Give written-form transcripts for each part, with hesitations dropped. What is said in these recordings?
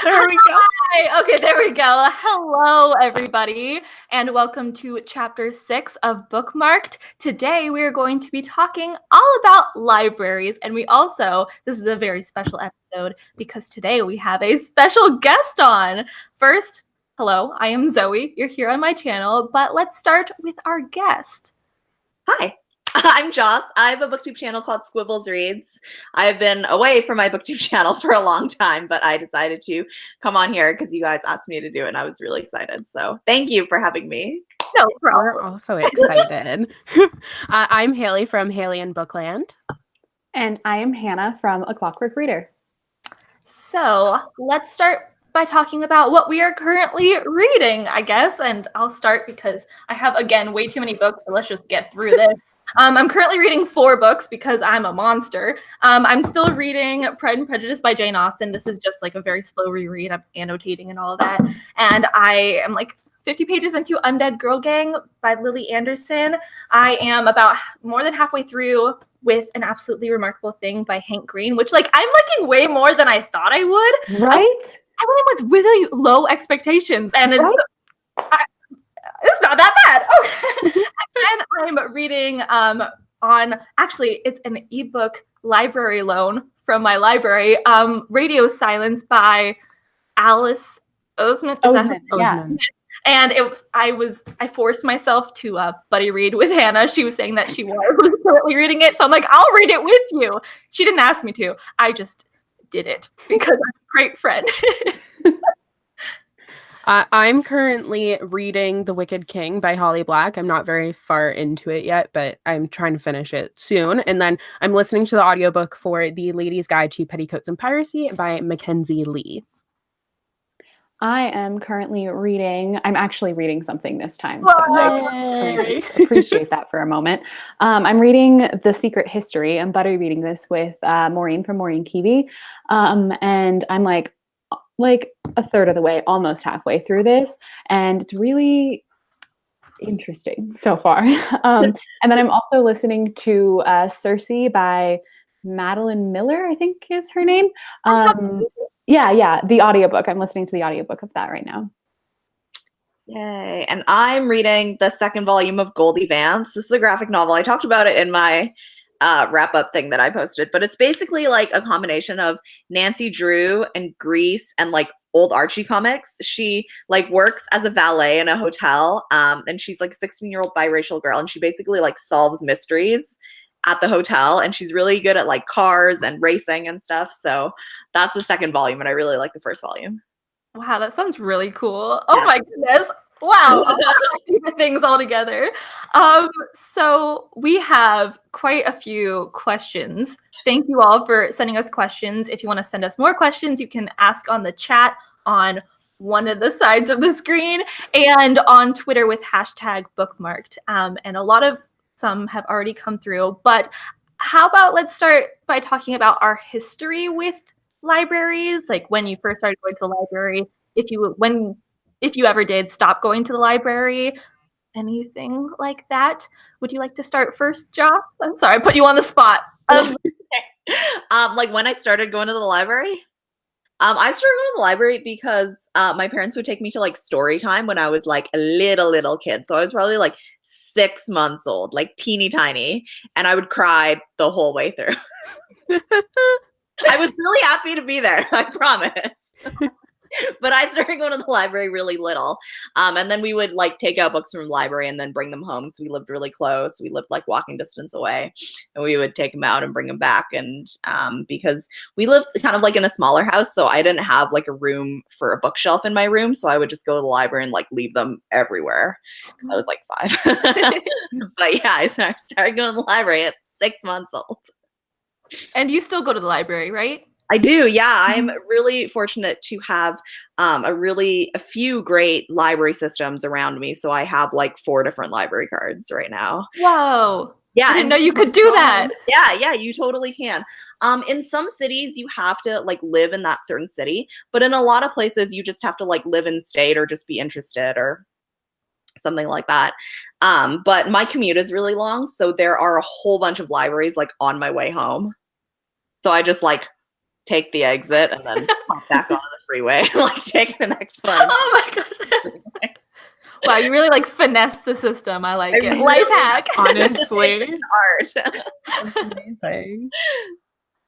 There we go. Hi. Okay, there we go. Hello, everybody, and welcome to Chapter 6 of Bookmarked. Today, we are going to be talking all about libraries, and this is a very special episode because today we have a special guest on. First, hello, I am Zoe. You're here on my channel, but let's start with our guest. Hi, I'm Joce. I have a BookTube channel called squibblesreads. I've been away from my BookTube channel for a long time, but I decided to come on here because you guys asked me to do it, and I was really excited. So thank you for having me. No problem. We're also excited. I'm Hailey from Hailey and Bookland. And I am Hannah from A Clockwork Reader. So let's start by talking about what we are currently reading, I guess. And I'll start because I have, again, way too many books, so let's just get through this. I'm currently reading 4 books because I'm a monster. I'm still reading Pride and Prejudice by Jane Austen. This is just like a very slow reread. I'm annotating and all of that. And I am like 50 pages into Undead Girl Gang by Lily Anderson. I am about more than halfway through with An Absolutely Remarkable Thing by Hank Green, which like I'm liking way more than I thought I would. Right? I went in with really low expectations, and it's not that bad. Okay. And I'm reading it's an ebook library loan from my library, Radio Silence by Alice Oseman. Yeah. And I forced myself to buddy read with Hannah. She was saying that she was currently reading it, so I'm like, I'll read it with you. She didn't ask me to. I just did it because I'm a great friend. I'm currently reading The Wicked King by Holly Black. I'm not very far into it yet, but I'm trying to finish it soon. And then I'm listening to the audiobook for The Lady's Guide to Petticoats and Piracy by Mackenzie Lee. I am currently reading, I'm actually reading something this time. Whoa. So I appreciate that for a moment. I'm reading The Secret History. I'm buddy reading this with Maureen from Maureen Keevy. And I'm like a third of the way, almost halfway through this. And it's really interesting so far. And then I'm also listening to Circe by Madeline Miller, I think is her name. Yeah, the audiobook. I'm listening to the audiobook of that right now. Yay. And I'm reading the second volume of Goldie Vance. This is a graphic novel. I talked about it in my wrap-up thing that I posted, but it's basically like a combination of Nancy Drew and Grease and like old Archie comics. She like works as a valet in a hotel, and she's like a 16-year-old biracial girl, and she basically like solves mysteries at the hotel, and she's really good at like cars and racing and stuff. So that's the second volume, and I really like the first volume. Wow, that sounds really cool. Oh my goodness. Wow, a lot of favorite things all together. So we have quite a few questions. Thank you all for sending us questions. If you want to send us more questions, you can ask on the chat on one of the sides of the screen and on Twitter with hashtag bookmarked. And a lot of some have already come through. But how about let's start by talking about our history with libraries, like when you first started going to the library, if you ever did stop going to the library, anything like that. Would you like to start first, Joce? I'm sorry, I put you on the spot. Like when I started going to the library, I started going to the library because my parents would take me to like story time when I was like a little kid. So I was probably like 6 months old, like teeny tiny, and I would cry the whole way through. I was really happy to be there, I promise. But I started going to the library really little. And then we would like take out books from the library and then bring them home. So we lived really close. We lived like walking distance away, and we would take them out and bring them back. And because we lived kind of like in a smaller house, so I didn't have like a room for a bookshelf in my room. So I would just go to the library and like leave them everywhere because I was like 5. But yeah, I started going to the library at 6 months old. And you still go to the library, right? I do, yeah. I'm really fortunate to have a few great library systems around me. So I have like 4 different library cards right now. Whoa. Yeah. I didn't know you could do that. Yeah, you totally can. In some cities, you have to like live in that certain city. But in a lot of places, you just have to like live in state or just be interested or something like that. But my commute is really long. So there are a whole bunch of libraries like on my way home. So I just like take the exit and then pop back on the freeway. Like, take the next one. Oh my gosh. Wow, you really like finesse the system. I like it. Life hack. Honestly. Art. That's amazing.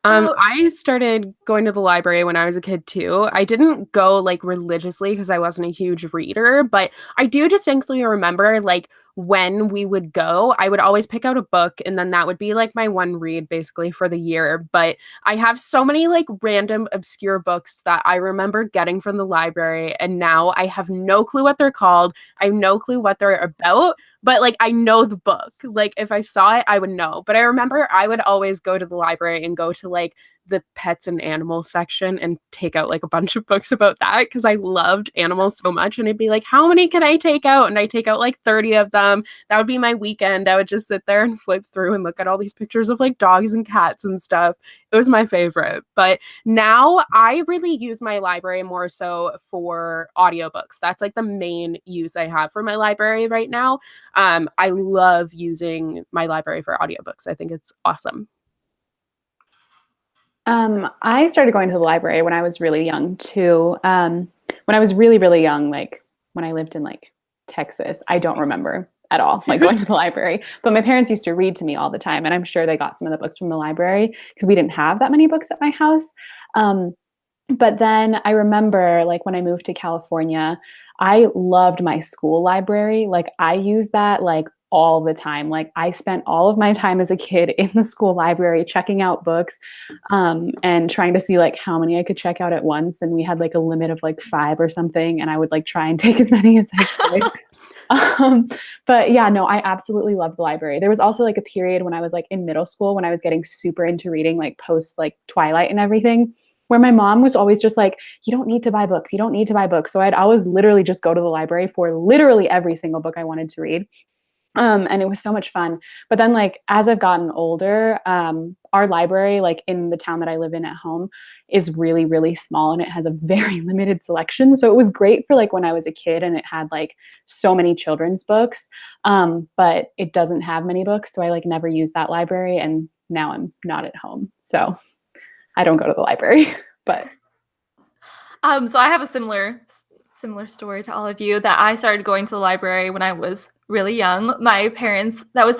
Oh. I started going to the library when I was a kid too. I didn't go like religiously because I wasn't a huge reader, but I do distinctly remember like when we would go, I would always pick out a book and then that would be like my one read basically for the year. But I have so many like random obscure books that I remember getting from the library and now I have no clue what they're called. I have no clue what they're about, but like I know the book. Like if I saw it, I would know. But I remember I would always go to the library and go to like the pets and animals section and take out like a bunch of books about that because I loved animals so much. And it'd be like, how many can I take out? And I take out like 30 of them. That would be my weekend. I would just sit there and flip through and look at all these pictures of like dogs and cats and stuff. It was my favorite. But now I really use my library more so for audiobooks. That's like the main use I have for my library right now. I love using my library for audiobooks. I think it's awesome. I started going to the library when I was really young too. When I was really, really young, like when I lived in like Texas, I don't remember at all like going to the library, but my parents used to read to me all the time. And I'm sure they got some of the books from the library because we didn't have that many books at my house. But then I remember like when I moved to California, I loved my school library. Like I used that like all the time. Like I spent all of my time as a kid in the school library checking out books and trying to see like how many I could check out at once. And we had like a limit of like 5 or something. And I would like try and take as many as I could. But yeah, no, I absolutely loved the library. There was also like a period when I was like in middle school when I was getting super into reading like post like Twilight and everything, where my mom was always just like, you don't need to buy books. You don't need to buy books. So I'd always literally just go to the library for literally every single book I wanted to read. And it was so much fun. But then like, as I've gotten older, our library, like in the town that I live in at home is really, really small and it has a very limited selection. So it was great for like when I was a kid and it had like so many children's books, but it doesn't have many books. So I like never used that library and now I'm not at home. So I don't go to the library, but. So I have a similar story to all of you that I started going to the library when I was really young. My parents, it was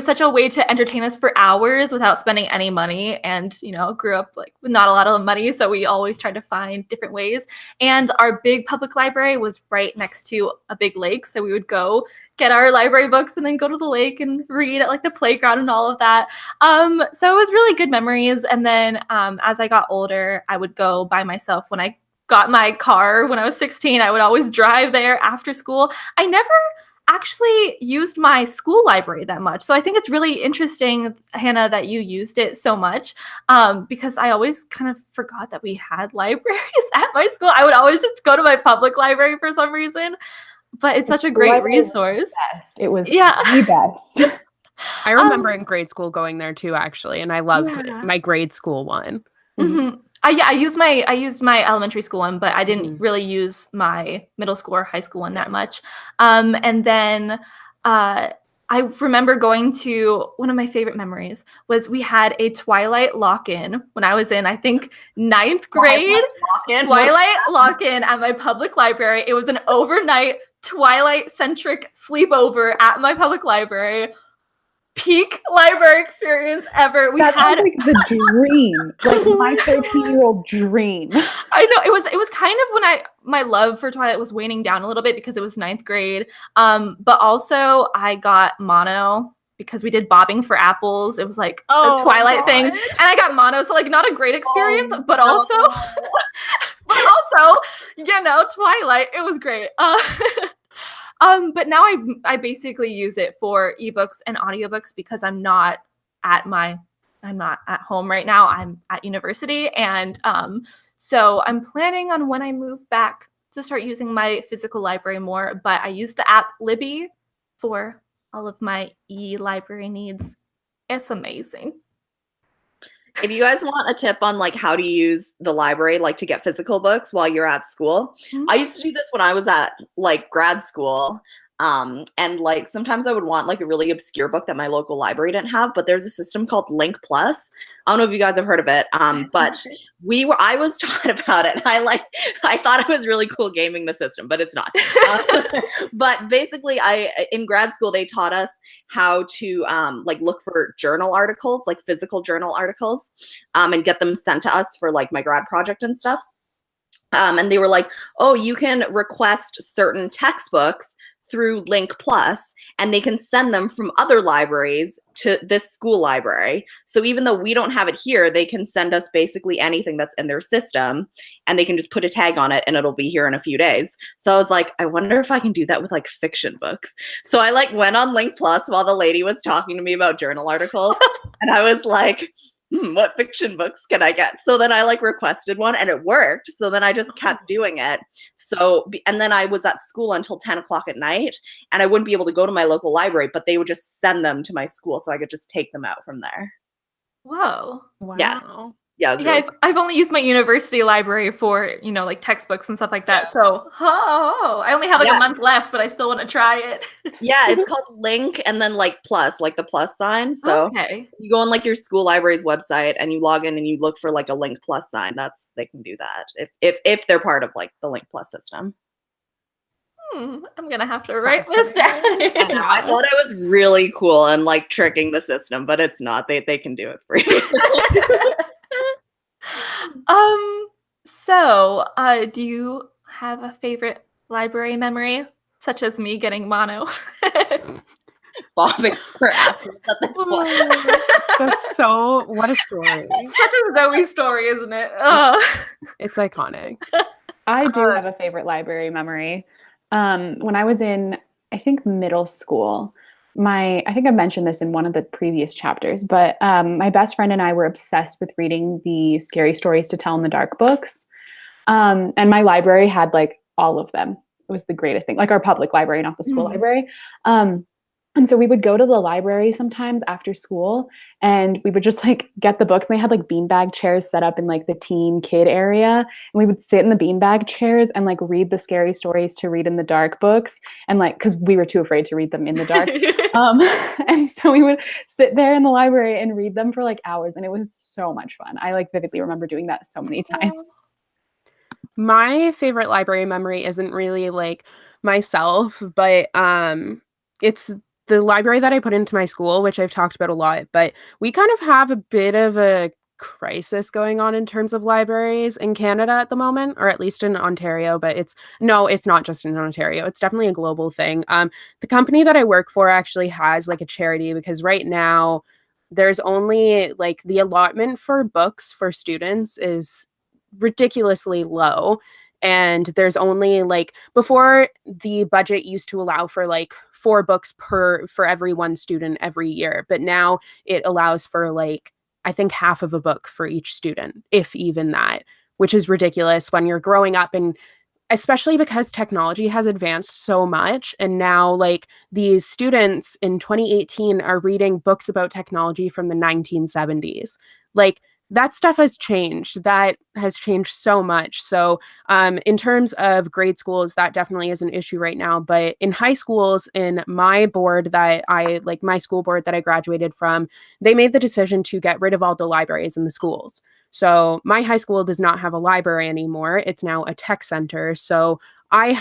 such a way to entertain us for hours without spending any money, and grew up like with not a lot of money, so we always tried to find different ways. And our big public library was right next to a big lake, so we would go get our library books and then go to the lake and read at like the playground and all of that. So it was really good memories. And then as I got older, I would go by myself. When I got my car when I was 16, I would always drive there after school. I never actually used my school library that much. So I think it's really interesting, Hannah, that you used it so much, because I always kind of forgot that we had libraries at my school. I would always just go to my public library for some reason, but it's such a great resource. It was the best. I remember in grade school going there too, actually, and I loved my grade school one. Mm-hmm. I used my elementary school one, but I didn't really use my middle school or high school one that much. And then I remember going to, one of my favorite memories was we had a Twilight lock-in when I was in, I think, 9th grade. Twilight lock-in at my public library. It was an overnight Twilight-centric sleepover at my public library. Peak library experience ever. That sounds like the dream, like my 13-year-old dream. I know, it was kind of when my love for Twilight was waning down a little bit because it was 9th grade. But also I got mono because we did bobbing for apples. It was like a Twilight thing, and I got mono, so like not a great experience, but also Twilight. It was great. But now I basically use it for ebooks and audiobooks because I'm not at home right now. I'm at university, and so I'm planning on when I move back to start using my physical library more. But I use the app Libby for all of my e-library needs. It's amazing. If you guys want a tip on like how to use the library, like to get physical books while you're at school, I used to do this when I was at like grad school. And like sometimes I would want like a really obscure book that my local library didn't have, but there's a system called Link Plus. I don't know if you guys have heard of it, but I was taught about it. I thought it was really cool gaming the system, but it's not. But basically, in grad school they taught us how to like look for journal articles, like physical journal articles, and get them sent to us for like my grad project and stuff. And they were like, oh, you can request certain textbooks through Link Plus, and they can send them from other libraries to this school library. So even though we don't have it here, they can send us basically anything that's in their system, and they can just put a tag on it and it'll be here in a few days. So I was like, I wonder if I can do that with like fiction books. So I like went on Link Plus while the lady was talking to me about journal articles, and I was like, what fiction books can I get? So then I like requested one and it worked. So then I just kept doing it. So, and then I was at school until 10 o'clock at night, and I wouldn't be able to go to my local library, but they would just send them to my school. So I could just take them out from there. Whoa. Wow. Yeah. Yeah, I've only used my university library for, like textbooks and stuff like that. So, I only have like a month left, but I still want to try it. Yeah, it's called Link and then like plus, like the plus sign. So you go on like your school library's website and you log in and you look for like a Link plus sign. They can do that if they're part of like the Link plus system. I'm gonna have to write this down. I thought it was really cool and like tricking the system, but it's not. They can do it for you. So, do you have a favorite library memory, such as me getting mono? Bobbing for after at the toilet. That's so, what a story. It's such a Zoe story, isn't it? It's iconic. I do have a favorite library memory. When I was in, I think, middle school, I think I mentioned this in one of the previous chapters, but my best friend and I were obsessed with reading the Scary Stories to Tell in the Dark books. And my library had like all of them. It was the greatest thing, like our public library, not the school library. And so we would go to the library sometimes after school, and we would just like get the books, and they had like beanbag chairs set up in like the teen kid area. And we would sit in the beanbag chairs and like read the Scary Stories to Read in the Dark books. And like, cause we were too afraid to read them in the dark. And so we would sit there in the library and read them for like hours. And it was so much fun. I like vividly remember doing that so many times. My favorite library memory isn't really like myself, but it's the library that I put into my school, which I've talked about a lot, but we kind of have a bit of a crisis going on in terms of libraries in Canada at the moment, or at least in Ontario, but it's not just in Ontario. It's definitely a global thing. The company that I work for actually has like a charity, because right now there's only like the allotment for books for students is ridiculously low. And there's only like, before the budget used to allow for like 4 books for every one student every year, but now it allows for like, I think half of a book for each student, if even that, which is ridiculous when you're growing up, and especially because technology has advanced so much. And now like these students in 2018 are reading books about technology from the 1970s. Like, that stuff has changed. That has changed so much. So in terms of grade schools, that definitely is an issue right now. But in high schools, in my board that my school board that I graduated from, they made the decision to get rid of all the libraries in the schools. So my high school does not have a library anymore. It's now a tech center. So I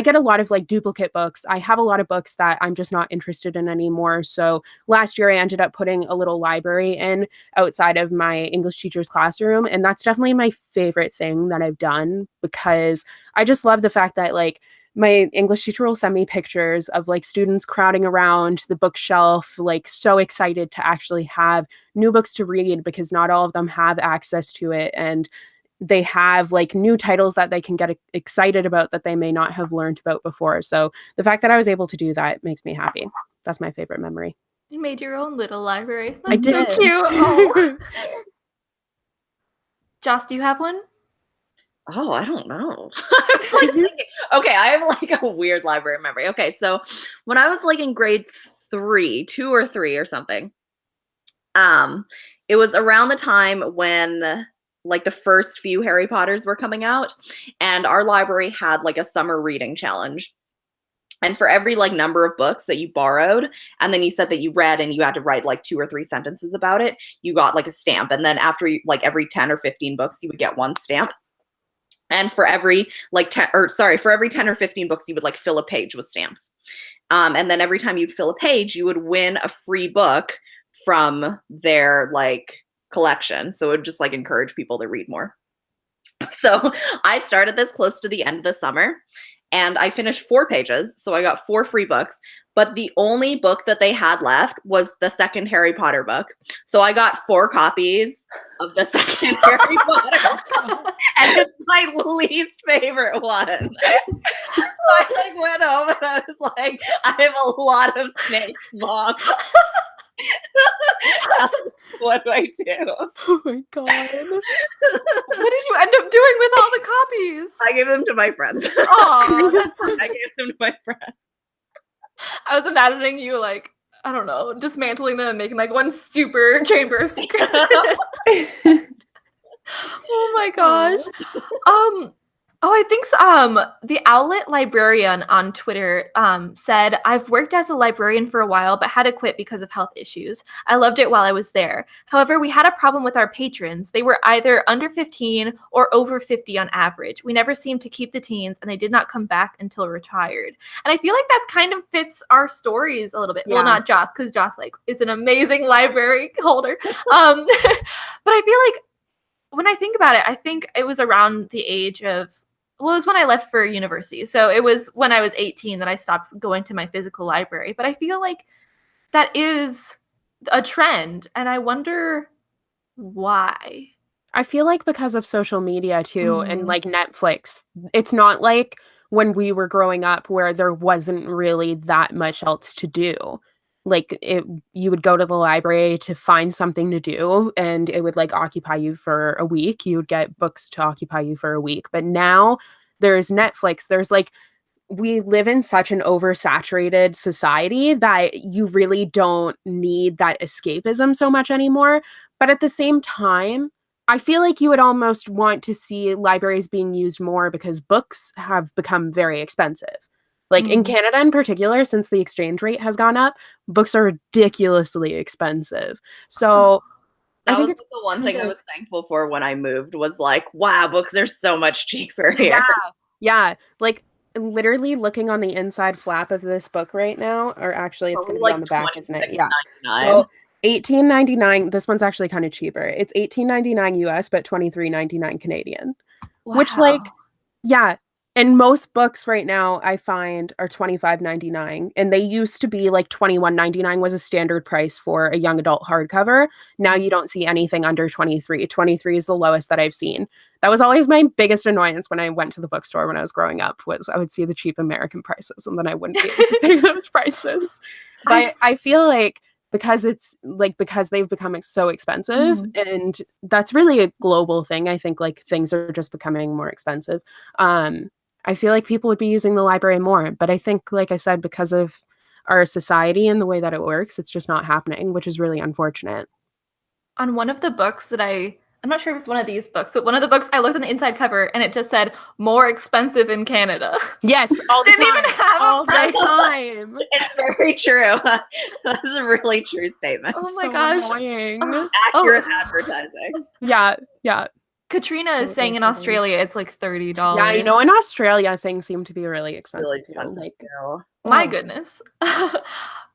get a lot of like duplicate books. I have a lot of books that I'm just not interested in anymore. So last year I ended up putting a little library in outside of my English teacher's classroom. And that's definitely my favorite thing that I've done, because I just love the fact that like my English teacher will send me pictures of like students crowding around the bookshelf, like so excited to actually have new books to read, because not all of them have access to it. And they have like new titles that they can get excited about that they may not have learned about before. So the fact that I was able to do that makes me happy. That's my favorite memory. You made your own little library. That's I did. so cute. Oh. Joce, do you have one? Oh, I don't know. Okay, I have like a weird library memory. Okay, so when I was like in grade 2 or 3 or something, it was around the time when like the first few Harry Potters were coming out, and our library had like a summer reading challenge. And for every like number of books that you borrowed, and then you said that you read and you had to write like 2 or 3 sentences about it, you got like a stamp. And then after like every 10 or 15 books, you would get 1 stamp. And for every like for every 10 or 15 books, you would like fill a page with stamps. And then every time you'd fill a page, you would win a free book from their like collection. So it would just like encourage people to read more. So I started this close to the end of the summer, and I finished 4 pages. So I got 4 free books. But the only book that they had left was the second Harry Potter book. So I got 4 copies of the second Harry Potter, and it's my least favorite one. So I like went home and I was like, I have a lot of snakes, Mom. What do I do? Oh my god. What did you end up doing with all the copies? I gave them to my friends. Oh, I gave them to my friends. I was imagining you like, I don't know, dismantling them and making like one super chamber of secrets. Oh my gosh. I think the outlet Librarian on Twitter said, I've worked as a librarian for a while, but had to quit because of health issues. I loved it while I was there. However, we had a problem with our patrons. They were either under 15 or over 50 on average. We never seemed to keep the teens, and they did not come back until retired. And I feel like that kind of fits our stories a little bit. Yeah. Well, not Joce, because Joce like is an amazing library holder. But I feel like when I think about it, I think it was around the age of, well, it was when I left for university. So it was when I was 18 that I stopped going to my physical library. But I feel like that is a trend. And I wonder why. I feel like because of social media too, and like Netflix, it's not like when we were growing up where there wasn't really that much else to do. Like you would go to the library to find something to do, and it would like occupy you for a week. You would get books to occupy you for a week. But now there's Netflix. There's like, we live in such an oversaturated society that you really don't need that escapism so much anymore. But at the same time, I feel like you would almost want to see libraries being used more because books have become very expensive. Like in Canada in particular, since the exchange rate has gone up, books are ridiculously expensive. So that was the one thing I was thankful for when I moved, was like, wow, books are so much cheaper here. Yeah. Like literally looking on the inside flap of this book right now, or actually it's going to be on the back, isn't it? Yeah. So $18.99. This one's actually kind of cheaper. It's $18.99 US, but $23.99 Canadian. Wow. Which like, yeah. And most books right now I find are $25.99, and they used to be like $21.99 was a standard price for a young adult hardcover. Now you don't see anything under $23. $23 is the lowest that I've seen. That was always my biggest annoyance when I went to the bookstore when I was growing up, was I would see the cheap American prices and then I wouldn't be able to pay those prices. But I feel like because they've become so expensive, and that's really a global thing. I think like things are just becoming more expensive. I feel like people would be using the library more, but I think, like I said, because of our society and the way that it works, it's just not happening, which is really unfortunate. On one of the books that I'm not sure if it's one of these books, but one of the books I looked on the inside cover and it just said more expensive in Canada. Yes, all the Didn't time. even have all the time. It's very true. That's a really true statement. Oh my gosh. Annoying. Accurate advertising. Yeah. Katrina is saying in Australia it's like $30. Yeah, I know in Australia things seem to be really expensive. Really expensive. Like, my goodness. But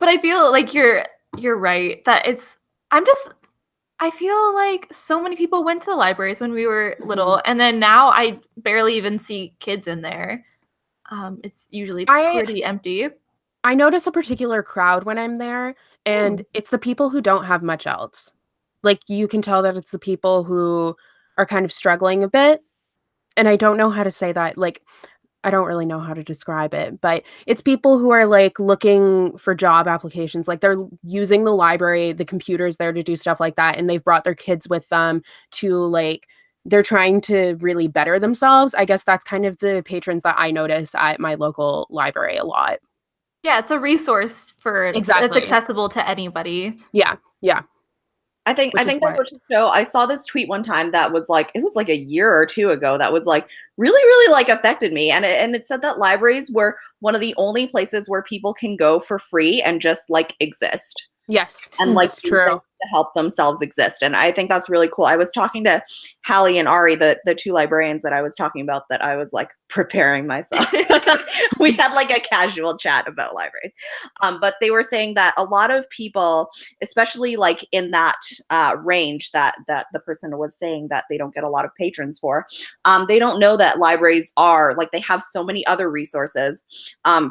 I feel like you're right that I feel like so many people went to the libraries when we were little, and then now I barely even see kids in there. It's usually pretty empty. I notice a particular crowd when I'm there, and it's the people who don't have much else. Like, you can tell that it's the people who are kind of struggling a bit. And I don't know how to say that. Like, I don't really know how to describe it, but it's people who are like looking for job applications. Like, they're using the library, the computers there to do stuff like that. And they've brought their kids with them to like, they're trying to really better themselves. I guess that's kind of the patrons that I notice at my local library a lot. Yeah, it's a resource that's accessible to anybody. Yeah. I think Which is that what? goes to show. I saw this tweet one time that was like, it was like a year or two ago, that was like really, really like affected me. And it said that libraries were one of the only places where people can go for free and just like exist Yes, and like that's do things true. to help themselves exist. And I think that's really cool. I was talking to Hailey and Ari, the two librarians that I was talking about, that I was like preparing myself. We had like a casual chat about libraries. But they were saying that a lot of people, especially like in that range that the person was saying that they don't get a lot of patrons for, they don't know that libraries are like, they have so many other resources.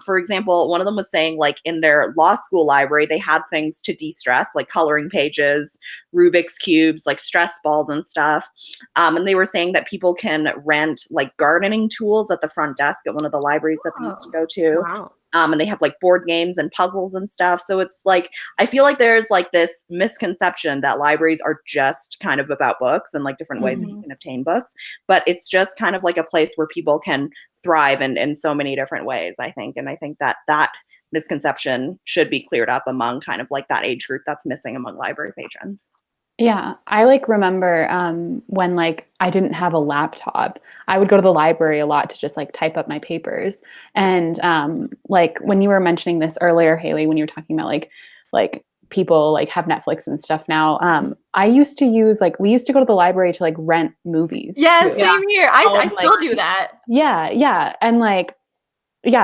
For example, one of them was saying like in their law school library, they had things to de-stress, like coloring pages, Rubik's cubes, like stress balls and stuff. And they were saying that people can rent like gardening tools at the front desk at one of the libraries that they used to go to. Wow. And they have like board games and puzzles and stuff. So it's like, I feel like there's like this misconception that libraries are just kind of about books and like different ways that you can obtain books. But it's just kind of like a place where people can thrive in so many different ways, I think. And I think that that misconception should be cleared up among kind of like that age group that's missing among library patrons. Yeah, I like remember when like I didn't have a laptop, I would go to the library a lot to just like type up my papers. And like when you were mentioning this earlier, Hailey, when you were talking about like people like have Netflix and stuff now, I used to use like we used to go to the library to like rent movies. Yeah, too. same here. I still do that. Yeah, and like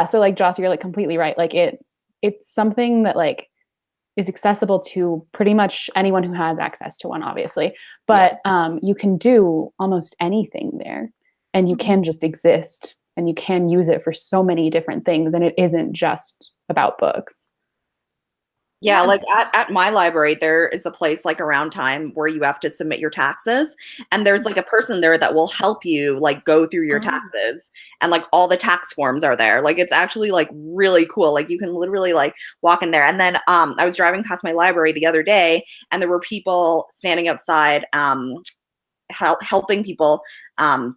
so like Joce, you're like completely right. Like it's something that like is accessible to pretty much anyone who has access to one, obviously. But you can do almost anything there, and you can just exist, and you can use it for so many different things, and it isn't just about books. Yeah, like at my library, there is a place like around time where you have to submit your taxes. And there's like a person there that will help you like go through your taxes, and like all the tax forms are there. Like it's actually like really cool. Like you can literally like walk in there. And then I was driving past my library the other day, and there were people standing outside helping people,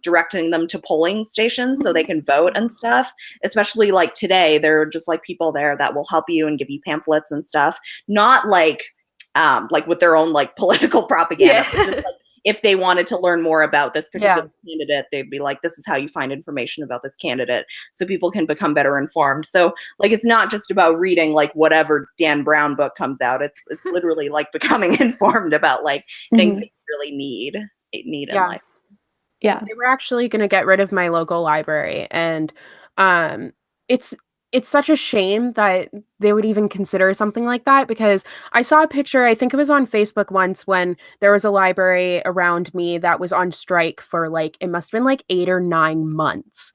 directing them to polling stations so they can vote and stuff. Especially like today, there are just like people there that will help you and give you pamphlets and stuff. Not like with their own like political propaganda, but just like if they wanted to learn more about this particular candidate, they'd be like, this is how you find information about this candidate, so people can become better informed. So like it's not just about reading like whatever Dan Brown book comes out. It's literally like becoming informed about like things that you really need in life. Yeah. They were actually going to get rid of my local library, and it's such a shame that they would even consider something like that, because I saw a picture, I think it was on Facebook once, when there was a library around me that was on strike for like, it must have been like 8 or 9 months.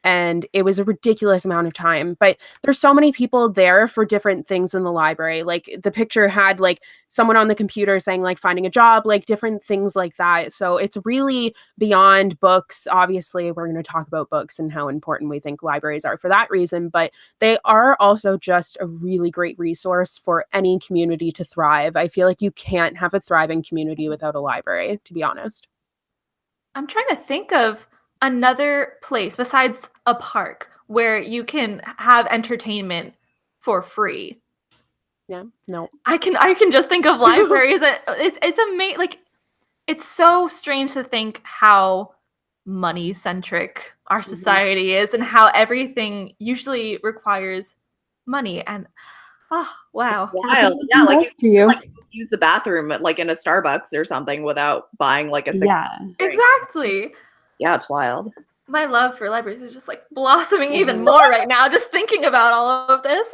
And it was a ridiculous amount of time. But there's so many people there for different things in the library. Like the picture had like someone on the computer saying like finding a job, like different things like that. So it's really beyond books. Obviously, we're going to talk about books and how important we think libraries are for that reason. But they are also just a really great resource for any community to thrive. I feel like you can't have a thriving community without a library, to be honest. I'm trying to think of another place besides a park where you can have entertainment for free. Yeah, no. I can just think of libraries. It's amazing. Like, it's so strange to think how money centric our society is, and how everything usually requires money. And oh wow, Wild. Yeah, like you use the bathroom like in a Starbucks or something without buying like a $6 drink. Exactly. Yeah, it's wild. My love for libraries is just like blossoming even more right now, just thinking about all of this.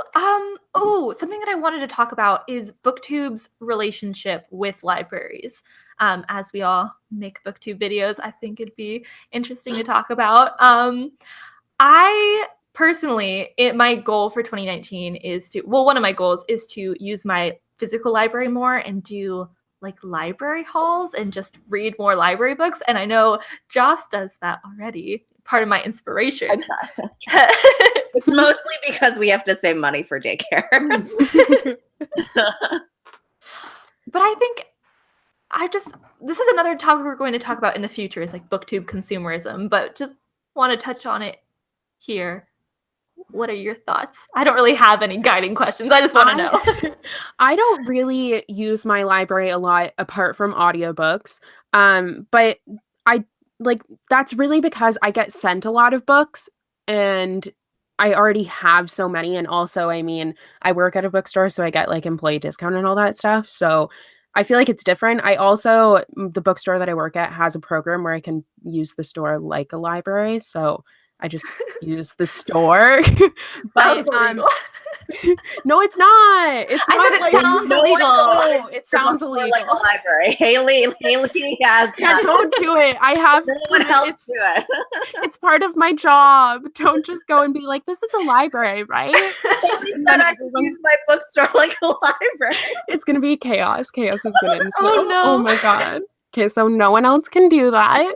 Something that I wanted to talk about is BookTube's relationship with libraries. As we all make BookTube videos, I think it'd be interesting to talk about. I personally, my goal for 2019 is one of my goals is to use my physical library more and do like library hauls and just read more library books. And I know Joce does that already. Part of my inspiration. It's mostly because we have to save money for daycare. But I think this is another topic we're going to talk about in the future, is like BookTube consumerism, but just want to touch on it here. what are your thoughts? I don't really have any guiding questions. I just want to know. I don't really use my library a lot apart from audiobooks. But I like that's really because I get sent a lot of books and I already have so many. And also, I mean, I work at a bookstore, so I get like employee discount and all that stuff. So I feel like it's different. The bookstore that I work at has a program where I can use the store like a library. So I just use the store. But Sounds illegal. no, it's not. It's I not said it like, sounds illegal. No, it sounds More illegal. like a library. Haley has Yeah, don't do it. I have no one else do it. it's part of my job. Don't just go and be like, this is a library, right? Haley And said then I could use my bookstore like a library. it's gonna be chaos. Chaos is gonna ensue. Oh, no. Oh my god. Okay, so no one else can do that.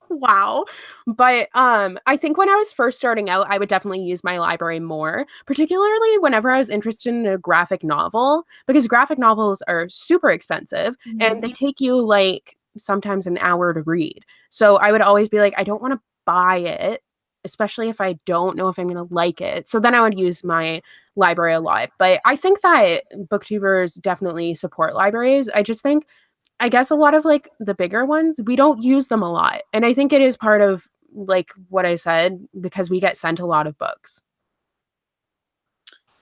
Wow. But I think when I was first starting out, I would definitely use my library more, particularly whenever I was interested in a graphic novel, because graphic novels are super expensive and they take you like sometimes an hour to read. So I would always be like, I don't want to buy it, especially if I don't know if I'm going to like it. So then I would use my library a lot. But I think that booktubers definitely support libraries. I guess a lot of like the bigger ones, we don't use them a lot. And I think it is part of like what I said, because we get sent a lot of books.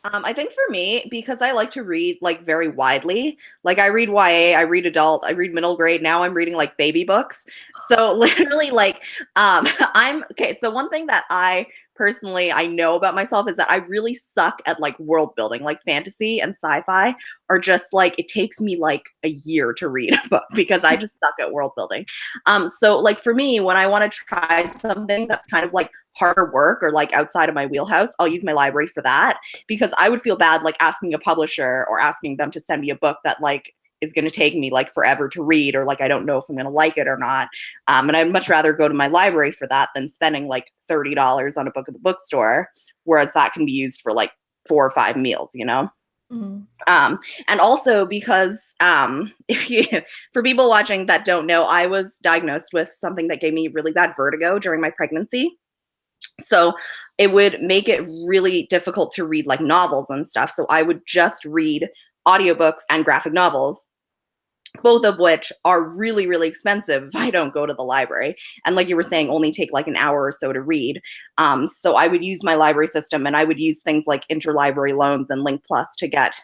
I think for me, because I like to read like very widely, like I read YA, I read adult, I read middle grade. Now I'm reading like baby books. So literally like, okay. So one thing that I know about myself is that I really suck at like world building, like fantasy and sci-fi are just like, it takes me like a year to read a book because I just suck at world building. So like for me, when I want to try something that's kind of like harder work or like outside of my wheelhouse, I'll use my library for that, because I would feel bad like asking a publisher or asking them to send me a book that like is going to take me like forever to read, or like I don't know if I'm going to like it or not. And I'd much rather go to my library for that than spending like $30 on a book at the bookstore, whereas that can be used for like 4 or 5 meals, you know? And also because for people watching that don't know, I was diagnosed with something that gave me really bad vertigo during my pregnancy. So it would make it really difficult to read like novels and stuff. So I would just read audiobooks and graphic novels, both of which are really, really expensive if I don't go to the library. And like you were saying, only take like an hour or so to read. So I would use my library system, and I would use things like interlibrary loans and Link Plus to get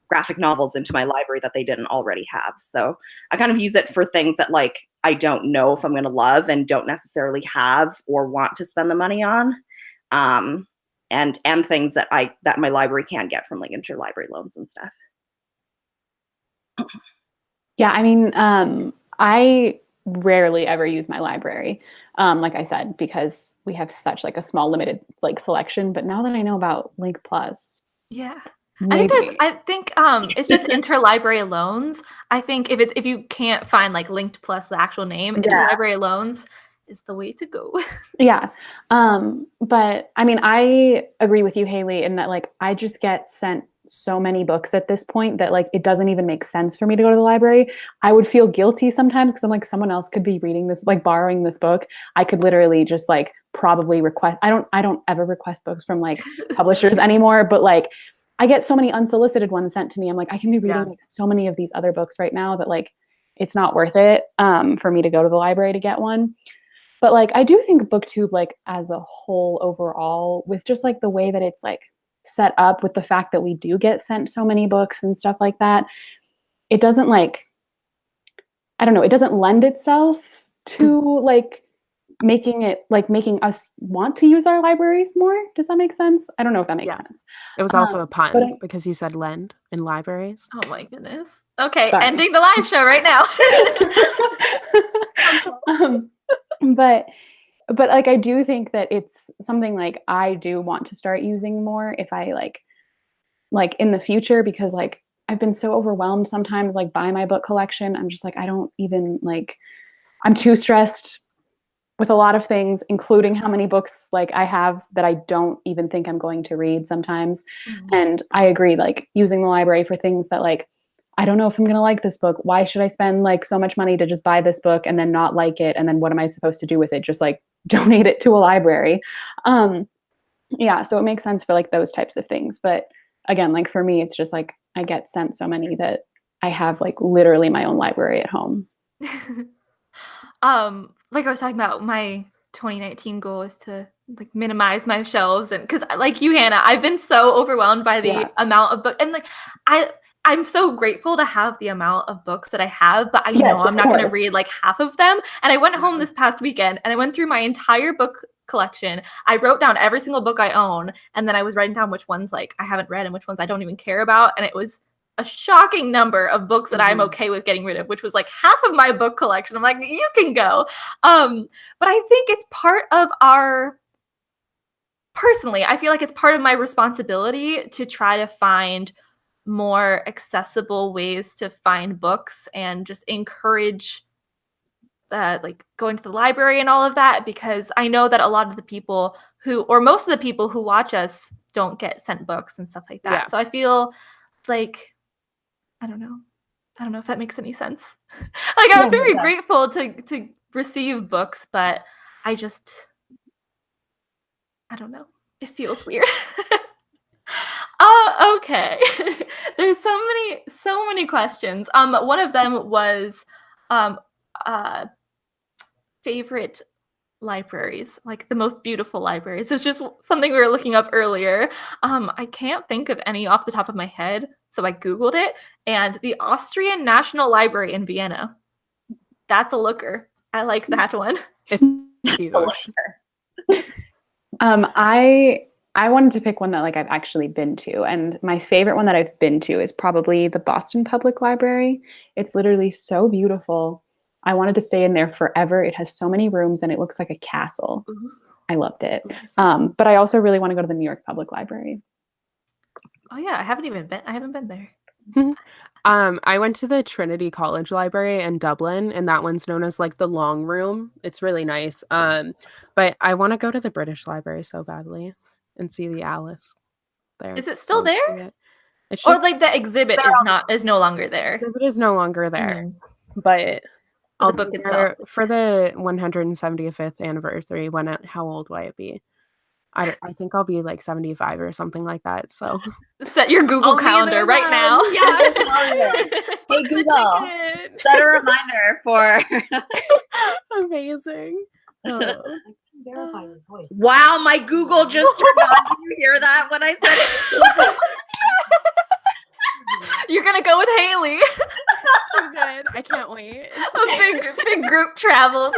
graphic novels into my library that they didn't already have. So I kind of use it for things that like I don't know if I'm going to love and don't necessarily have or want to spend the money on. And things that my library can get from like interlibrary loans and stuff. Yeah, I mean, I rarely ever use my library, like I said, because we have such like a small limited like selection. But now that I know about Link Plus, yeah. maybe. I think it's just interlibrary loans. I think if you can't find like Linked Plus the actual name, interlibrary loans is the way to go. Yeah. But I mean, I agree with you, Haley, in that like I just get sent so many books at this point that like it doesn't even make sense for me to go to the library. I would feel guilty sometimes because I'm like, someone else could be reading this, like borrowing this book. I could literally just like probably request. I don't ever request books from like publishers anymore, but like I get so many unsolicited ones sent to me. I'm like, I can be reading like so many of these other books right now that like it's not worth it for me to go to the library to get one. But like I do think BookTube like as a whole overall, with just like the way that it's like set up, with the fact that we do get sent so many books and stuff like that, it doesn't like, I don't know, it doesn't lend itself to like making us want to use our libraries more. Does that make sense? I don't know if that makes sense. It was also a pun because you said lend in libraries. Oh my goodness. Okay, Sorry. ending the live show right now. But like I do think that it's something like I do want to start using more if I like in the future, because like I've been so overwhelmed sometimes like by my book collection. I'm just like, I don't even like, I'm too stressed with a lot of things, including how many books like I have that I don't even think I'm going to read sometimes. And I agree, like using the library for things that like, I don't know if I'm going to like this book. Why should I spend like so much money to just buy this book and then not like it? And then what am I supposed to do with it? Just like donate it to a library. Yeah, so it makes sense for like those types of things. But again, like for me, it's just like I get sent so many that I have like literally my own library at home. Like I was talking about, my 2019 goal is to like minimize my shelves, and because like you, Hannah, I've been so overwhelmed by the amount of books, and like I'm so grateful to have the amount of books that I have, but I know I'm not going to read like half of them. And I went home this past weekend and I went through my entire book collection. I wrote down every single book I own, and then I was writing down which ones like I haven't read and which ones I don't even care about, and it was a shocking number of books that I'm okay with getting rid of, which was like half of my book collection. I'm like, you can go. But I think it's part of personally, I feel like it's part of my responsibility to try to find more accessible ways to find books and just encourage like going to the library and all of that, because I know that a lot of the people or most of the people who watch us don't get sent books and stuff like that. Yeah. So I feel like, I don't know if that makes any sense. Like I'm very grateful to receive books, but I don't know. It feels weird. Okay. There's so many questions. One of them was favorite libraries, like the most beautiful libraries. It's just something we were looking up earlier. I can't think of any off the top of my head, so I Googled it, and the Austrian National Library in Vienna. That's a looker. I like that one. It's huge. I wanted to pick one that like I've actually been to, and my favorite one that I've been to is probably the Boston Public Library. It's literally so beautiful. I wanted to stay in there forever. It has so many rooms and it looks like a castle. I loved it. But I also really want to go to the New York Public Library. Oh yeah, I haven't been there. I went to the Trinity College Library in Dublin, and that one's known as like the Long Room. It's really nice. But I want to go to the British Library so badly and see the Alice there. Is it still there? Or like the exhibit is no longer there? The exhibit is no longer there. But the book itself. For the 175th anniversary, how old will I be? I think I'll be like 75 or something like that. So set your Google calendar right now. Yeah, hey Google, set a reminder for. Amazing. Wow, my Google just turned on. Did you hear that when I said it? You're gonna go with Hailey. So good. I can't wait. A big group travel.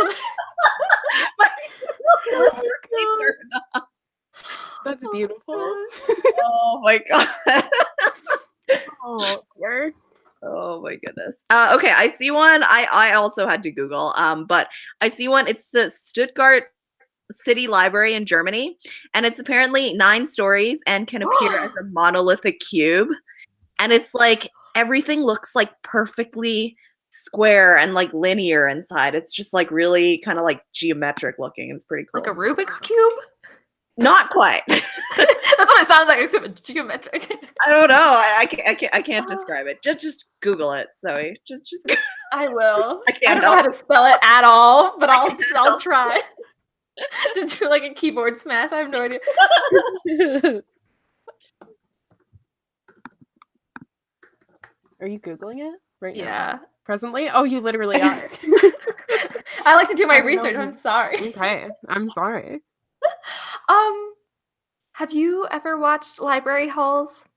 That's beautiful. Oh my god. Oh my goodness. Okay, I see one. I also had to Google. But I see one. It's the Stuttgart City Library in Germany, and it's apparently 9 stories and can appear as a monolithic cube. And it's like everything looks like perfectly square and like linear inside. It's just like really kind of like geometric looking. It's pretty cool. Like a Rubik's Cube? Not quite. That's what it sounds like, except geometric. I don't know. I can't describe it. Just Google it, Zoe. Just. I will. I don't know how to spell it at all, but I'll try. Just do like a keyboard smash. I have no idea. Are you Googling it right now? Yeah. Presently? Oh, you literally are. I like to do my research. I'm sorry. Okay. I'm sorry. Have you ever watched library hauls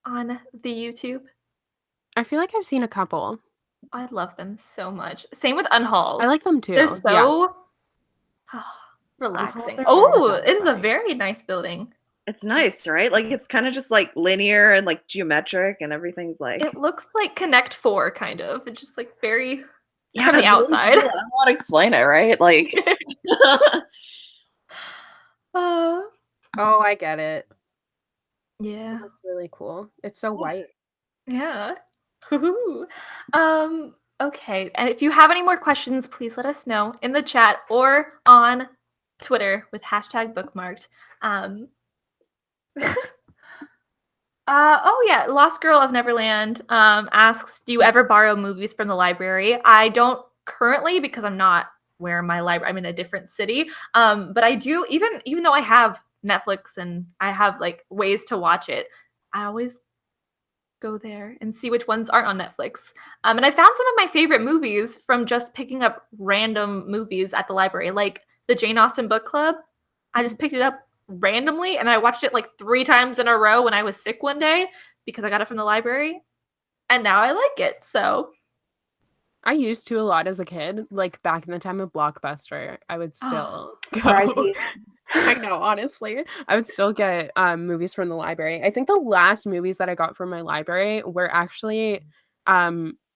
on the YouTube? I feel like I've seen a couple. I love them so much. Same with unhauls. I like them too. They're so relaxing. Oh, it is a very nice building. It's nice, right? Like it's kind of just like linear and like geometric, and everything's like. It looks like Connect 4, kind of. It's just like very from the outside. Really cool. I don't want to explain it, right? Like. Oh, I get it. Yeah. That's really cool. It's so white. Yeah. Okay. And if you have any more questions, please let us know in the chat or on Twitter with #bookmarked. Oh yeah, Lost Girl of Neverland asks, do you ever borrow movies from the library? I don't currently, because I'm not where my library, I'm in a different city. But I do, even though I have Netflix and I have like ways to watch it, I always go there and see which ones aren't on Netflix. And I found some of my favorite movies from just picking up random movies at the library, like the Jane Austen book club. I just picked it up randomly and I watched it like 3 times in a row when I was sick one day because I got it from the library. And now I like it. So I used to a lot as a kid, like back in the time of Blockbuster. I would still go. R.I.P. I know, honestly. I would still get movies from the library. I think the last movies that I got from my library were actually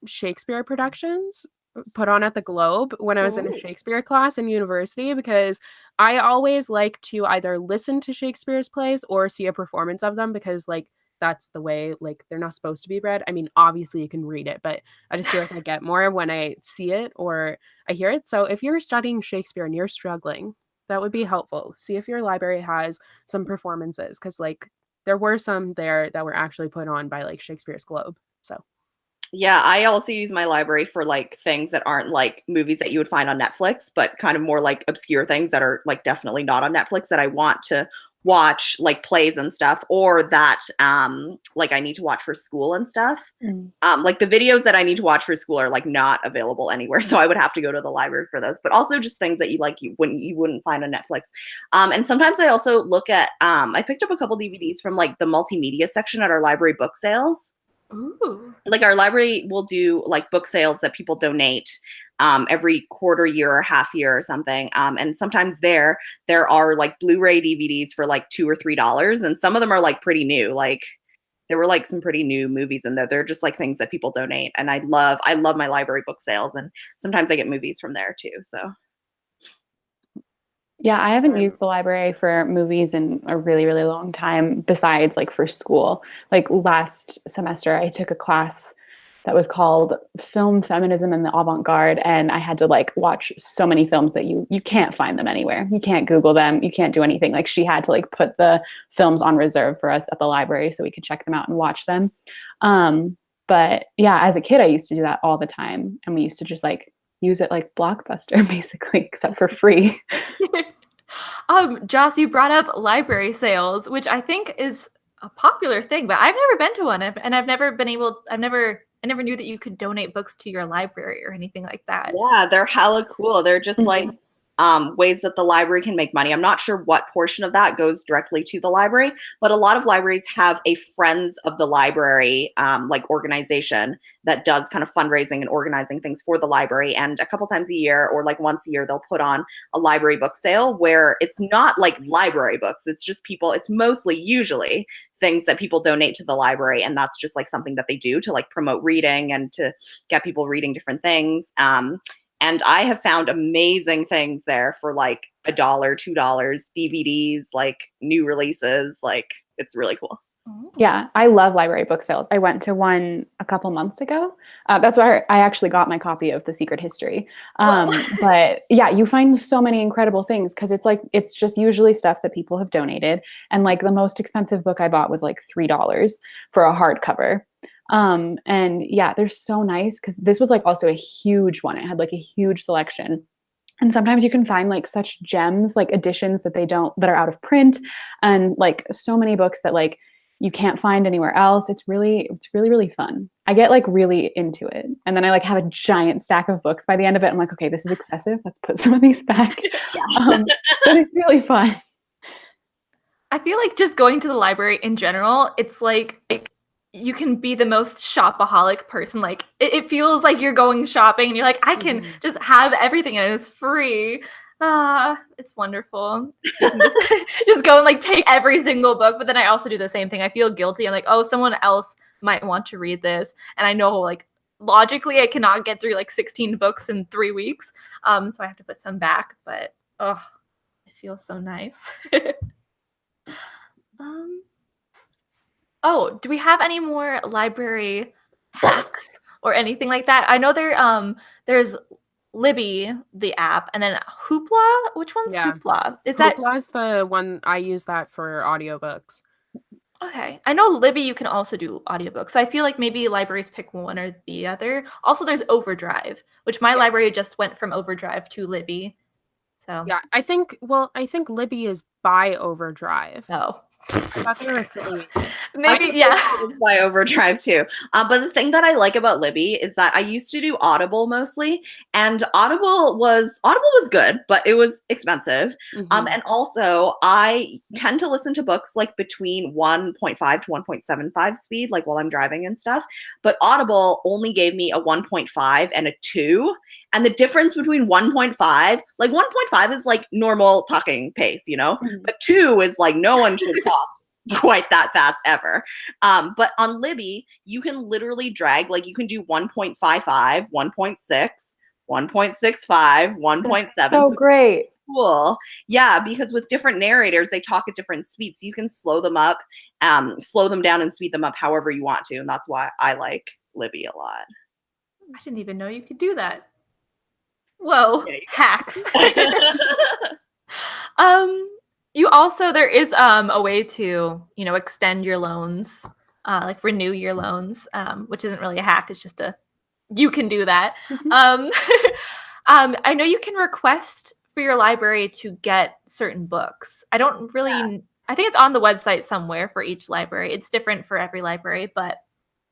Shakespeare productions put on at the Globe when I was in a Shakespeare class in university, because I always like to either listen to Shakespeare's plays or see a performance of them, because like that's the way, like, they're not supposed to be read. I mean, obviously you can read it, but I just feel like I get more when I see it or I hear it. So if you're studying Shakespeare and you're struggling, that would be helpful. See if your library has some performances, because like there were some there that were actually put on by like Shakespeare's Globe. So Yeah, I also use my library for like things that aren't like movies that you would find on Netflix, but kind of more like obscure things that are like definitely not on Netflix that I want to watch, like plays and stuff, or that like I need to watch for school and stuff. Like the videos that I need to watch for school are like not available anywhere, so I would have to go to the library for those. But also just things that you wouldn't find on Netflix. And sometimes I also look at I picked up a couple DVDs from like the multimedia section at our library book sales. ooh. Like our library will do like book sales that people donate every quarter year or half year or something. And sometimes there are like Blu-ray DVDs for like $2 or $3, and some of them are like pretty new. Like there were like some pretty new movies in there. They're just like things that people donate, and I love my library book sales, and sometimes I get movies from there too. So Yeah, I haven't used the library for movies in a really, really long time, besides like for school. Like last semester, I took a class that was called Film, Feminism, and the Avant-Garde, and I had to like watch so many films that you can't find them anywhere. You can't Google them. You can't do anything. Like she had to like put the films on reserve for us at the library so we could check them out and watch them. But yeah, as a kid, I used to do that all the time, and we used to just like use it like Blockbuster basically, except for free. Joce, you brought up library sales, which I think is a popular thing, but I've never been to one, and I never knew that you could donate books to your library or anything like that. yeah, they're hella cool. They're just like ways that the library can make money. I'm not sure what portion of that goes directly to the library, but a lot of libraries have a Friends of the Library like organization that does kind of fundraising and organizing things for the library. And a couple times a year or like once a year, they'll put on a library book sale where it's not like library books. It's just it's mostly usually things that people donate to the library. And that's just like something that they do to like promote reading and to get people reading different things. And I have found amazing things there for like $1, $2, DVDs, like new releases. Like it's really cool. Yeah, I love library book sales. I went to one a couple months ago. That's where I actually got my copy of The Secret History. But yeah, you find so many incredible things because it's just usually stuff that people have donated. And like the most expensive book I bought was like $3 for a hardcover. And yeah, they're so nice because this was like also a huge one. It had like a huge selection. And sometimes you can find like such gems, like editions that are out of print, and like so many books that like you can't find anywhere else. It's really, really fun. I get like really into it. And then I like have a giant stack of books by the end of it. I'm like, okay, this is excessive. Let's put some of these back. But it's really fun. I feel like just going to the library in general, it's like you can be the most shopaholic person. Like it feels like you're going shopping and you're like, I can just have everything and it's free. It's wonderful. So you can just go and like take every single book. But then I also do the same thing. I feel guilty. I'm like, oh, someone else might want to read this. And I know like logically I cannot get through like 16 books in 3 weeks. So I have to put some back, but it feels so nice. Oh, do we have any more library hacks or anything like that? I know there's Libby, the app, and then Hoopla. Which one's Hoopla? Hoopla's the one I use that for audiobooks. Okay. I know Libby you can also do audiobooks. So I feel like maybe libraries pick one or the other. Also, there's Overdrive, which my library just went from Overdrive to Libby. So Yeah, I think Libby is by Overdrive. oh. I thought they were affiliated. Maybe, I yeah. think it was by Overdrive too. But the thing that I like about Libby is that I used to do Audible mostly, and Audible was good, but it was expensive. Mhm. And also I tend to listen to books like between 1.5 to 1.75 speed, like while I'm driving and stuff. But Audible only gave me a 1.5 and a 2. And the difference between 1.5, like 1.5 is like normal talking pace, you know? Mhm. But 2 is like no one should talk quite that fast ever. But on Libby, you can literally drag, like you can do 1.55, 1.6, 1.65, 1.7. So great. Cool. Yeah, because with different narrators, they talk at different speeds. So you can slow them up, slow them down and speed them up however you want to. And that's why I like Libby a lot. I didn't even know you could do that. Whoa, Yeah, hacks. You also, there is a way to, extend your loans, like renew your loans, which isn't really a hack. It's just you can do that. Mhm. I know you can request for your library to get certain books. I don't really, I think it's on the website somewhere for each library. It's different for every library, but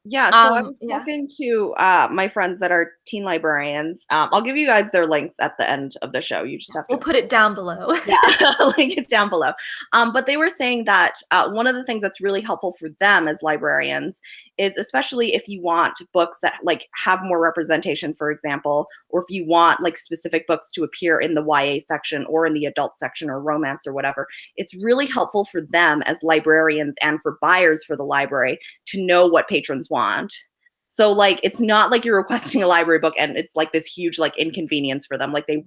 Yeah, so I was yeah. talking to my friends that are teen librarians. I'll give you guys their links at the end of the show. You just have to We'll put it down below. yeah, link it down below. But they were saying that one of the things that's really helpful for them as librarians is, especially if you want books that like have more representation, for example, or if you want like specific books to appear in the YA section or in the adult section or romance or whatever, it's really helpful for them as librarians and for buyers for the library to know what patrons want. So like it's not like you're requesting a library book and it's like this huge like inconvenience for them. Like they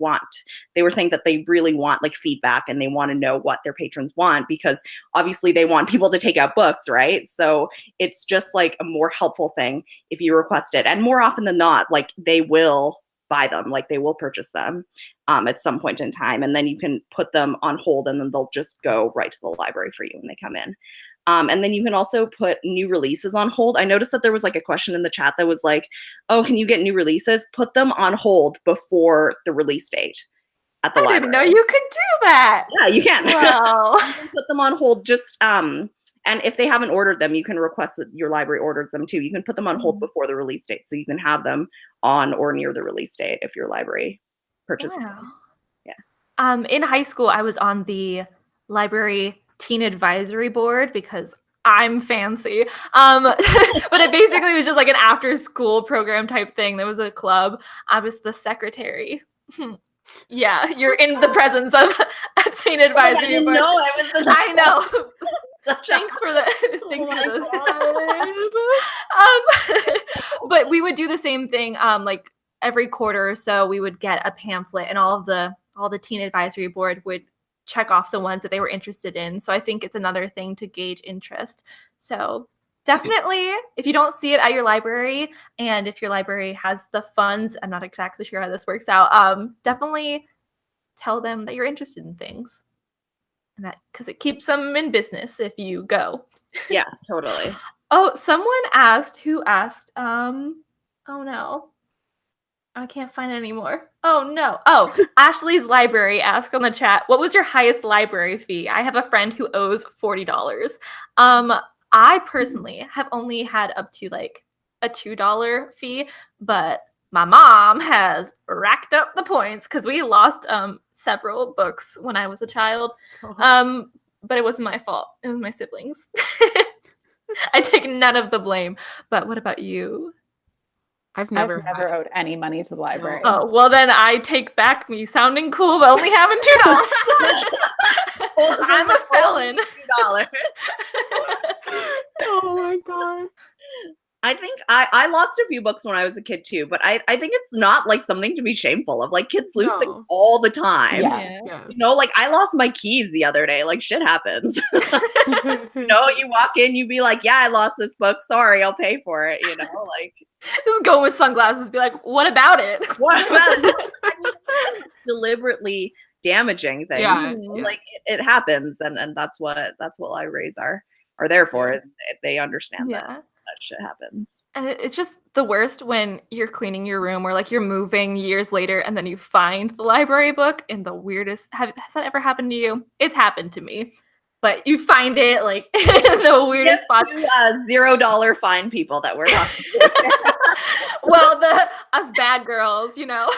were saying that they really want like feedback and they want to know what their patrons want because obviously they want people to take out books, right? So it's just like a more helpful thing if you request it. And more often than not, like they will buy them, like they will purchase them at some point in time. And then you can put them on hold and then they'll just go right to the library for you when they come in. And then you can also put new releases on hold. I noticed that there was like a question in the chat that was like, oh, can you get new releases? Put them on hold before the release date at the I library. didn't know you could do that. Yeah, you can. Wow. You can put them on hold just and if they haven't ordered them, you can request that your library orders them too. You can put them on hold before the release date so you can have them on or near the release date if your library purchases them. Yeah. In high school, I was on the library teen advisory board because I'm fancy. But it basically was just like an after school program type thing. There was a club. I was the secretary. Yeah, you're in the presence of a teen advisory I didn't board. know I was in the I know. Thanks for this. But we would do the same thing. Like every quarter or so, we would get a pamphlet, and all the teen advisory board would check off the ones that they were interested in. So I think it's another thing to gauge interest. So definitely, if you don't see it at your library, and if your library has the funds, I'm not exactly sure how this works out. Definitely tell them that you're interested in things. And that because it keeps them in business if you go. Yeah, totally. Oh, someone asked. Who asked? Oh no, I can't find it anymore. Oh no. Oh, Ashley's library asked on the chat, "What was your highest library fee?" I have a friend who owes $40. I personally have only had up to like a $2 fee, but my mom has racked up the points because we lost several books when I was a child. But it wasn't my fault. It was my siblings. I take none of the blame. But what about you? I've I've never never owed any money to the library. Oh, well then I take back me sounding cool but only having $2. I'm a felon. $2. Oh my god. I think I lost a few books when I was a kid too, but I think it's not like something to be shameful of. Like kids lose things No. all the time. Yeah. Yeah. You know, like I lost my keys the other day. Like shit happens. No, you walk in, you be like, yeah, I lost this book. Sorry, I'll pay for it. You know, like Just go with sunglasses, be like, what about it? what about I mean, deliberately damaging things. Yeah, You know, yeah. like it happens, and that's what libraries are there for. Yeah. They understand that. Yeah. that shit happens. And it's just the worst when you're cleaning your room or like you're moving years later and then you find the library book in the weirdest. Has that ever happened to you? It's happened to me. But you find it like in the weirdest spot. $0 fine people that we're talking to. Well, us bad girls, you know.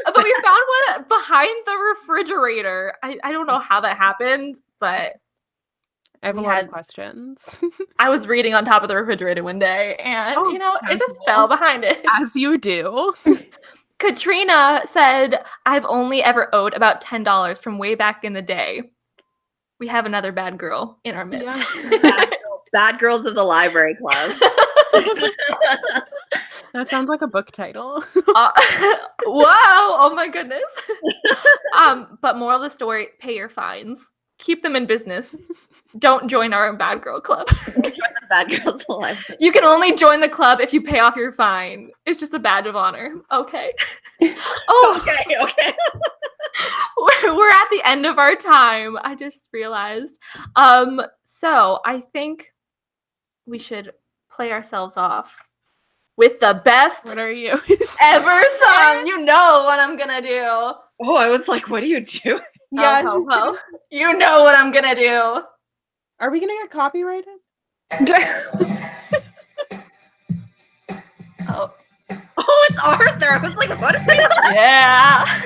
But we found one behind the refrigerator. I don't know how that happened, but I have a lot of questions. I was reading on top of the refrigerator one day, and it just fell behind it. As you do. Katrina said, "I've only ever owed about $10 from way back in the day." We have another bad girl in our midst. Yeah. Bad girls of the library club. That sounds like a book title. Wow! Oh my goodness. But moral of the story: pay your fines. Keep them in business. Don't join our bad girl club. Join the bad girls of the library. You can only join the club if you pay off your fine. It's just a badge of honor. Okay. Okay. We're at the end of our time. I just realized. So I think we should play ourselves off with the best What are you? ever song. You know what I'm gonna do. Oh, I was like, what are you doing? Yeah. Oh, ho, ho. You know what I'm gonna do. Are we gonna get copyrighted? Oh, Oh, it's Arthur. I was like, what are we doing? yeah.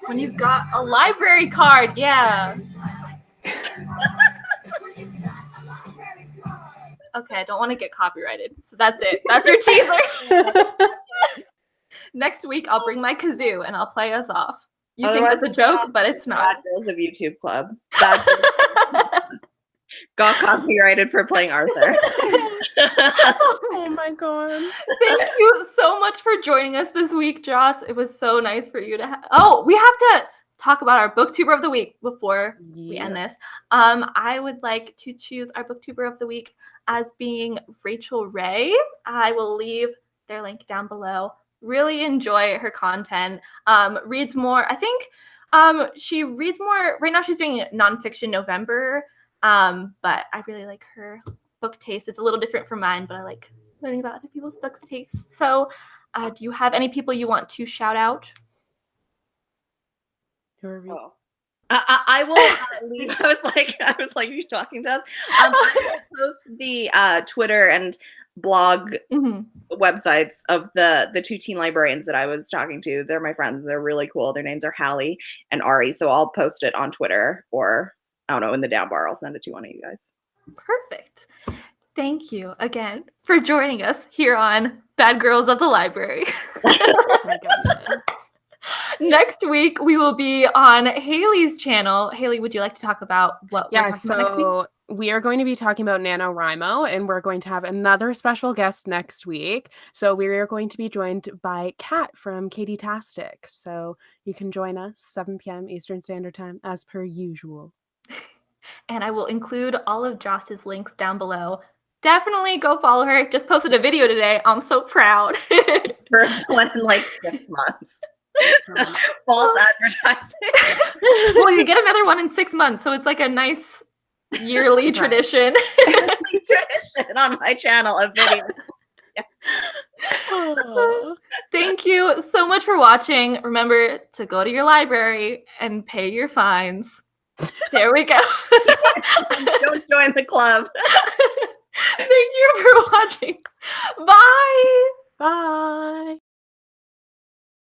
When you've got a library card, yeah. Okay, I don't want to get copyrighted, so that's it. That's your teaser. Next week, I'll bring my kazoo and I'll play us off. You Otherwise, think it's a joke, but it's Bad not. Girls of YouTube Club. Bad Girls. Got copyrighted for playing Arthur. Oh my god. Thank you so much for joining us this week, Joce. It was so nice for you to have. Oh, we have to talk about our BookTuber of the week before we end this. I would like to choose our BookTuber of the week as being Rachel Ray. I will leave their link down below. Really enjoy her content. Reads more. I think she reads more. Right now she's doing nonfiction November. But I really like her book taste. It's a little different from mine, but I like learning about other people's book tastes. So do you have any people you want to shout out? Oh. I will leave. I was like, you talking to us? I will post the Twitter and blog websites of the two teen librarians that I was talking to. They're my friends. They're really cool. Their names are Hailey and Ari. So I'll post it on Twitter or I don't know, in the down bar. I'll send it to one of you guys. Perfect. Thank you again for joining us here on Bad Girls of the Library. Oh my goodness. Next week, we will be on Hailey's channel. Hailey, would you like to talk about what we're talking about next week? We are going to be talking about NaNoWriMo, and we're going to have another special guest next week. So we are going to be joined by Kat from Katie-tastic. So you can join us 7 p.m. Eastern Standard Time as per usual. And I will include all of Joce's links down below. Definitely go follow her. Just posted a video today. I'm so proud. First one in like 6 months. False advertising. Well, you get another one in 6 months, so it's like a nice yearly tradition. Tradition on my channel of videos. Oh. Thank you so much for watching. Remember to go to your library and pay your fines. There we go. Don't join the club. Thank you for watching. Bye. Bye.